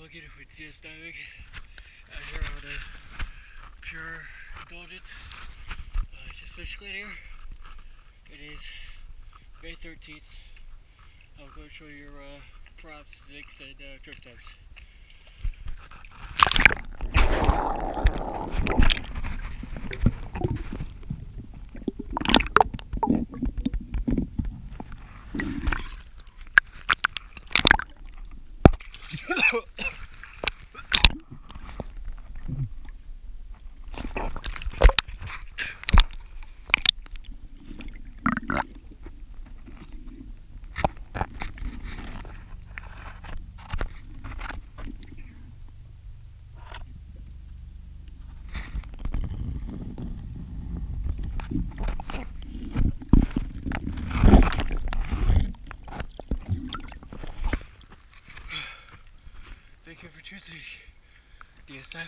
Logan with CS Diving out here on a Pure Indulgance. Just switched lane here. It is May 13th. I'll go show you your props, zigs, and drift times. Thank you for choosing DS Diving.